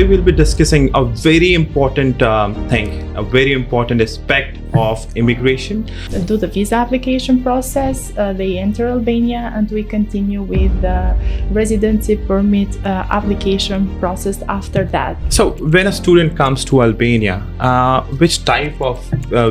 Today we'll be discussing a very important thing, a very important aspect of immigration. Do the visa application process, they enter Albania, and we continue with the residency permit application process after that. So when a student comes to Albania, which type of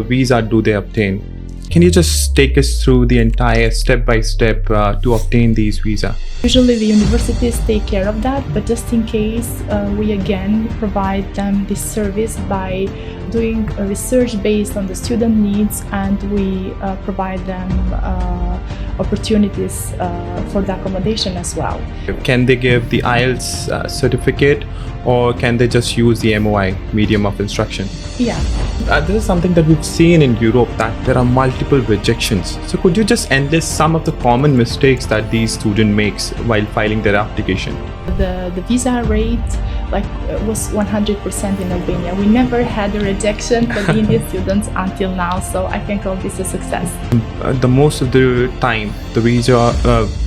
visa do they obtain? Can you just take us through the entire step-by-step to obtain these visa? Usually the universities take care of that, but just in case, we again provide them this service by doing a research based on the student needs, and we provide them opportunities for the accommodation as well. Can they give the IELTS certificate, or can they just use the MOI, medium of instruction? Yeah. This is something that we've seen in Europe, that there are multiple rejections. So could you just enlist some of the common mistakes that these student makes while filing their application? The visa rate was 100% in Albania. We never had a rejection for the Indian students until now, so I can call this a success. The most of the time, the visa,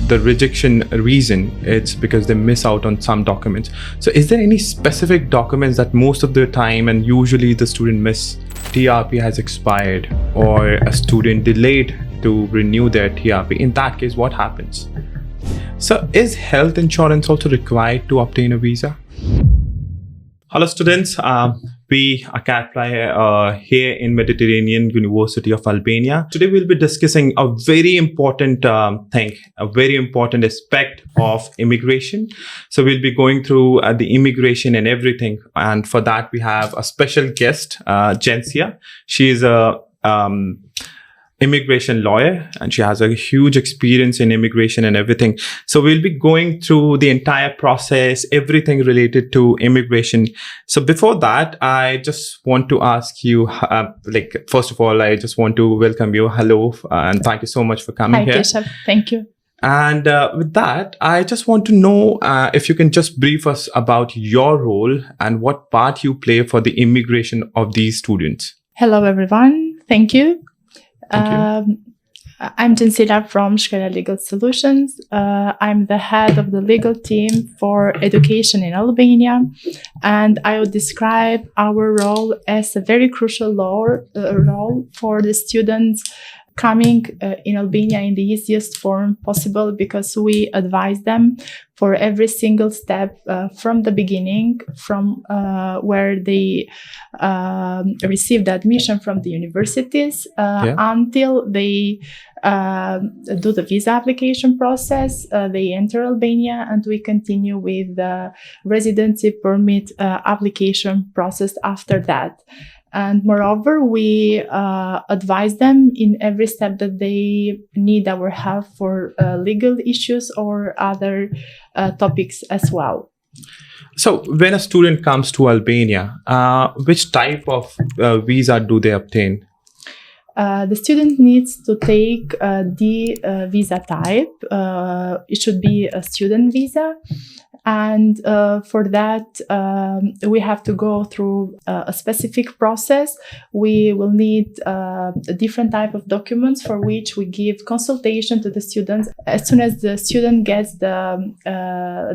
the rejection reason, it's because they miss out on some documents. So is there any specific documents that most of the time and usually the student miss? TRP has expired, or a student delayed to renew their TRP. In that case, what happens? So is health insurance also required to obtain a visa? Hello students, we AcadFly here in Mediterranean University of Albania. Today we'll be discussing a very important thing, a very important aspect of immigration. So we'll be going through the immigration and everything. And for that we have a special guest, Jensia. She is a immigration lawyer, and she has a huge experience in immigration and everything. So we'll be going through the entire process, everything related to immigration. So before that, I just want to ask you, first of all, I just want to welcome you. Hello, and thank you so much for coming here. Keshav. Thank you. And with that, I just want to know if you can just brief us about your role and what part you play for the immigration of these students. Hello, everyone. Thank you. I'm Jensila from Shkela Legal Solutions. I'm the head of the legal team for education in Albania, and I would describe our role as a very crucial role for the students coming in Albania in the easiest form possible, because we advise them for every single step from the beginning, from where they receive the admission from the universities until they do the visa application process, they enter Albania, and we continue with the residency permit application process after that. And moreover, we advise them in every step that they need our help for legal issues or other topics as well. So when a student comes to Albania, which type of visa do they obtain? The student needs to take the visa type. It should be a student visa. And for that, we have to go through a specific process. We will need a different type of documents for which we give consultation to the students. As soon as the student gets the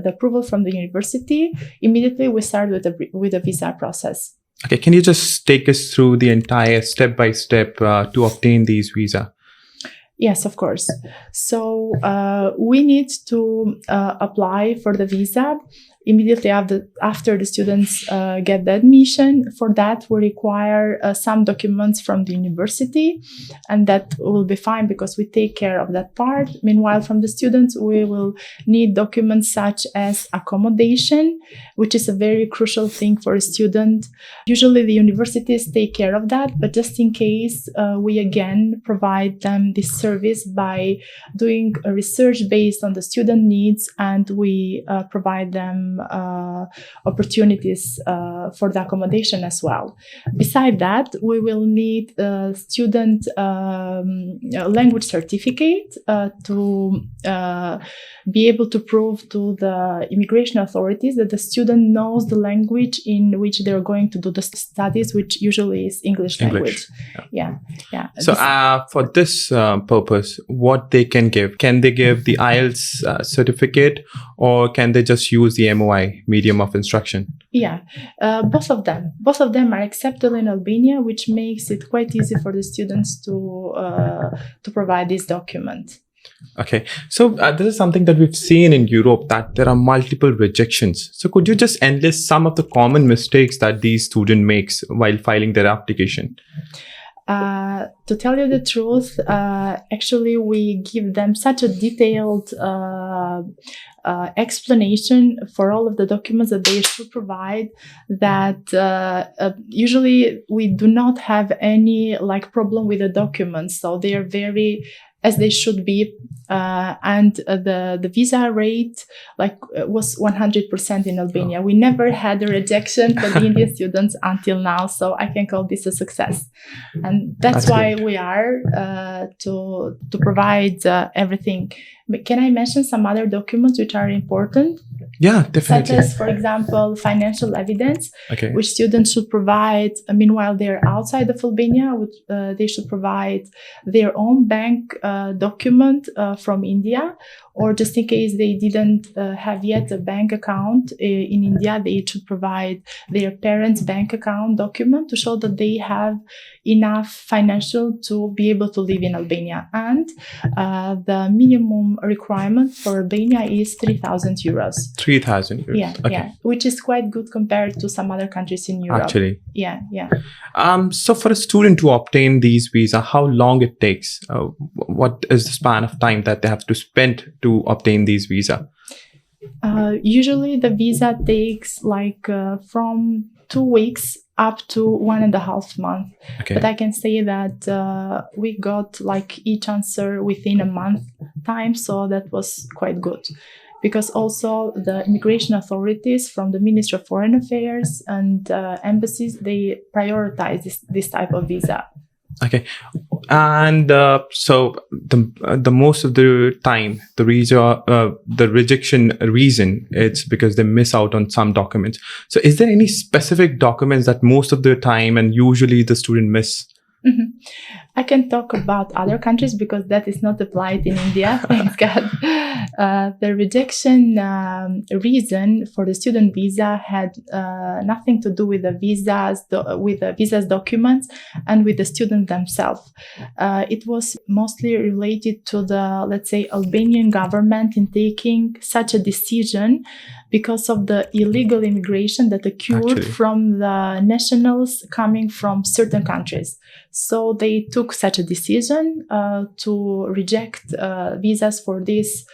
approval from the university, immediately we start with the visa process. Okay, can you just take us through the entire step-by-step to obtain these visa? Yes, of course. So we need to apply for the visa immediately after the students get the admission. For that, we require some documents from the university, and that will be fine because we take care of that part. Meanwhile, from the students, we will need documents such as accommodation, which is a very crucial thing for a student. Usually the universities take care of that, but just in case, we again provide them this service by doing a research based on the student needs, and we provide them opportunities for the accommodation as well. Beside that, we will need a student language certificate to be able to prove to the immigration authorities that the student knows the language in which they're going to do the studies, which usually is English language. Yeah. So for this purpose, what they can give? Can they give the IELTS certificate, or can they just use the Yeah. medium of instruction? Yeah, both of them. Both of them are accepted in Albania, which makes it quite easy for the students to provide this document. Okay, so this is something that we've seen in Europe, that there are multiple rejections. So could you just enlist some of the common mistakes that these student makes while filing their application? To tell you the truth, actually, we give them such a detailed explanation for all of the documents that they should provide that usually we do not have any problem with the documents. So they are very as they should be, and the visa rate was 100% in Albania. We never had a rejection for the Indian students until now, so I can call this a success, and that's why great. we are to provide everything. Can I mention some other documents which are important? Yeah, definitely. Such as, for example, financial evidence, okay, which students should provide. Meanwhile, they're outside of Albania, they should provide their own bank document from India, or just in case they didn't have yet a bank account in India, they should provide their parents' bank account document to show that they have enough financial to be able to live in Albania. And the minimum requirement for Albania is 3,000 euros. 3,000 euros. Yeah, okay. yeah, which is quite good compared to some other countries in Europe. Actually, yeah, yeah. So for a student to obtain these visa, how long it takes? What is the span of time that they have to spend to obtain these visa? Usually the visa takes from 2 weeks up to 1.5 months. Okay. But I can say that we got each answer within a month time, so that was quite good. Because also the immigration authorities from the Ministry of Foreign Affairs and embassies, they prioritize this type of visa. Okay, and so the most of the time, the rejection reason, it's because they miss out on some documents. So is there any specific documents that most of the time and usually the student miss? Mm-hmm. I can talk about other countries because that is not applied in India, thank God. The rejection reason for the student visa had nothing to do with the visa's documents and with the student themselves. It was mostly related to the, let's say, Albanian government in taking such a decision because of the illegal immigration that occurred from the nationals coming from certain countries. So they took such a decision to reject visas for these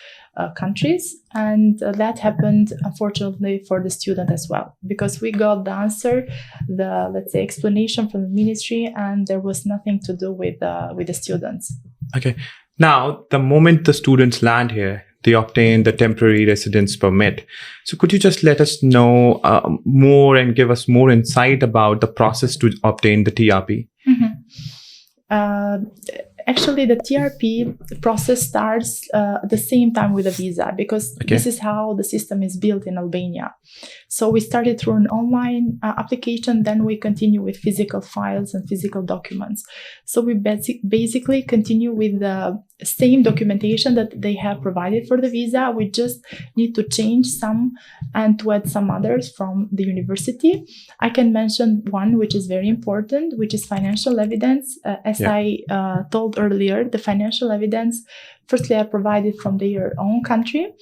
countries, and that happened unfortunately for the student as well, because we got the answer, the, let's say, explanation from the ministry, and there was nothing to do with the students. Okay. Now, the moment the students land here, they obtain the temporary residence permit. So could you just let us know more and give us more insight about the process to obtain the TRP? Mm-hmm. Actually, the TRP process starts at the same time with a visa, because this is how the system is built in Albania. So we started through an online application, then we continue with physical files and physical documents. So we basically continue with the same documentation that they have provided for the visa. We just need to change some and to add some others from the university. I can mention one which is very important, which is financial evidence. I told earlier, the financial evidence firstly are provided from their own country,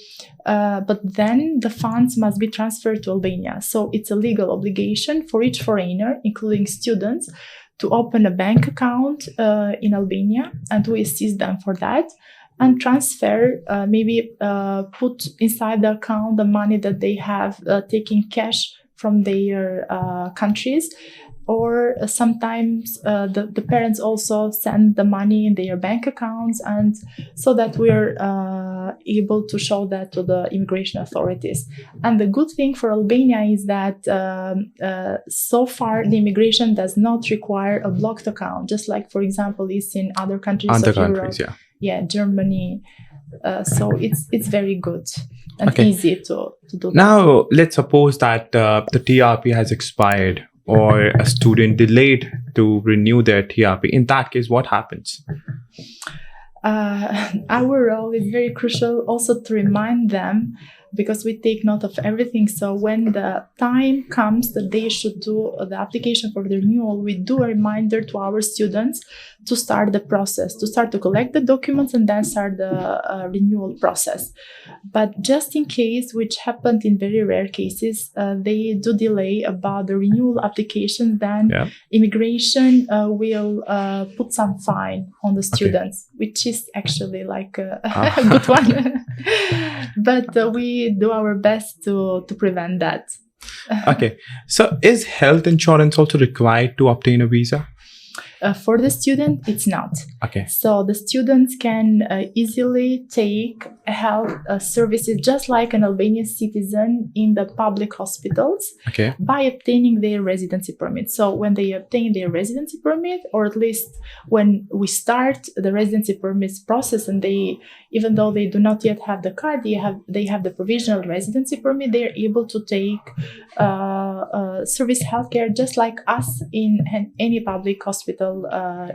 but then the funds must be transferred to Albania. So it's a legal obligation for each foreigner, including students, to open a bank account in Albania, and we assist them for that, and transfer, put inside the account the money that they have taken cash from their countries. Or sometimes the parents also send the money in their bank accounts, and so that we're able to show that to the immigration authorities. And the good thing for Albania is that so far the immigration does not require a blocked account, just like, for example, is in other countries of Europe. Germany. So it's very good and easy to do. Now, let's suppose that the TRP has expired, or a student delayed to renew their TRP. In that case, what happens? Our role is very crucial also to remind them because we take note of everything. So when the time comes that they should do the application for the renewal, we do a reminder to our students to start the process, to start to collect the documents and then start the renewal process. But just in case, which happened in very rare cases, they do delay about the renewal application, then immigration will put some fine on the students, which is actually like a good one. But we do our best to prevent that. Okay. So is health insurance also required to obtain a visa? For the student, it's not. Okay. So the students can easily take health services just like an Albanian citizen in the public hospitals by obtaining their residency permit. So when they obtain their residency permit, or at least when we start the residency permits process, and they, even though they do not yet have the card, they have the provisional residency permit, they are able to take service healthcare just like us in any public hospital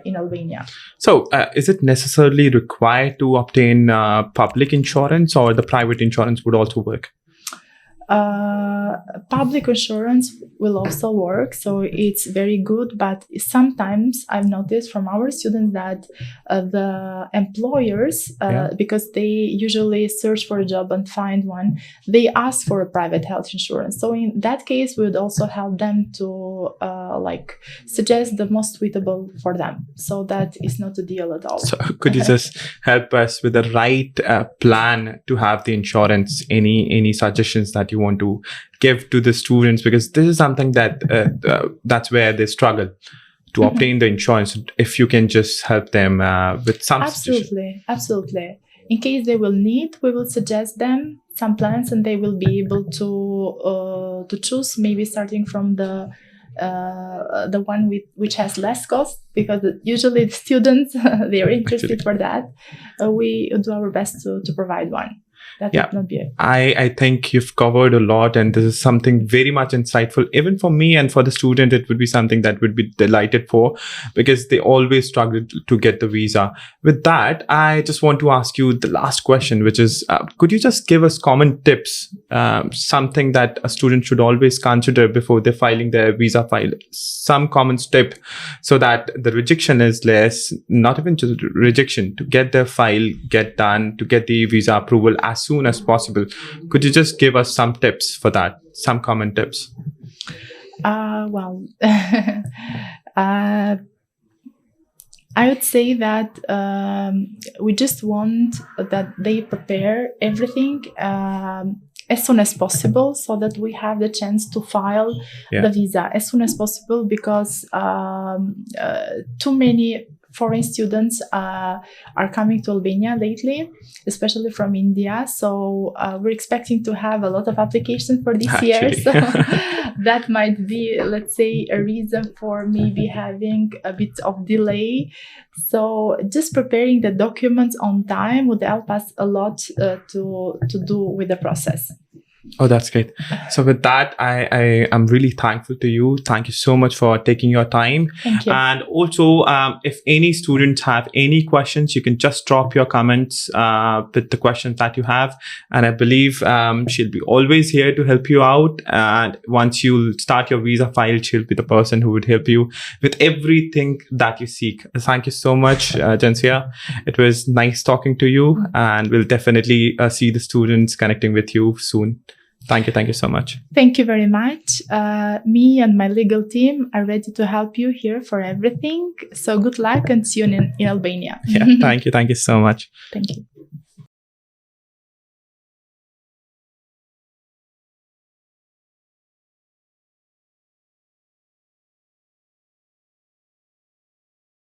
in Albania. So is it necessarily required to obtain public insurance, or the private insurance would also work? Public insurance will also work, so it's very good, but sometimes I've noticed from our students that the employers, because they usually search for a job and find one, they ask for a private health insurance. So in that case, we would also help them to suggest the most suitable for them. So that is not a deal at all. So could you just help us with the right plan to have the insurance? Any suggestions that you want to give to the students, because this is something that that's where they struggle to obtain the insurance. If you can just help them with some absolutely. In case they will need, we will suggest them some plans, and they will be able to choose, maybe starting from the one which has less cost, because usually the students they are interested for that. We do our best to provide one. That would not be it. I think you've covered a lot, and this is something very much insightful. Even for me and for the student, it would be something that would be delighted for, because they always struggle to get the visa. With that, I just want to ask you the last question, which is, could you just give us common tips, something that a student should always consider before they're filing their visa file? Some common tip so that the rejection is less, not even just rejection, to get their file get done, to get the visa approval as soon as possible. Could you just give us some tips for that? Some common tips? Well, I would say that we just want that they prepare everything as soon as possible, so that we have the chance to file the visa as soon as possible, because too many foreign students are coming to Albania lately, especially from India. So we're expecting to have a lot of applications for this year. So that might be, let's say, a reason for maybe having a bit of delay. So just preparing the documents on time would help us a lot to do with the process. Oh, that's great. So with that, I am really thankful to you. Thank you so much for taking your time. Thank you. And also, if any students have any questions, you can just drop your comments with the questions that you have. And I believe she'll be always here to help you out. And once you start your visa file, she'll be the person who would help you with everything that you seek. Thank you so much, Jensia. It was nice talking to you, and we'll definitely see the students connecting with you soon. Thank you so much. Thank you very much. Me and my legal team are ready to help you here for everything. So good luck, and see you in Albania. Yeah, thank you so much. Thank you.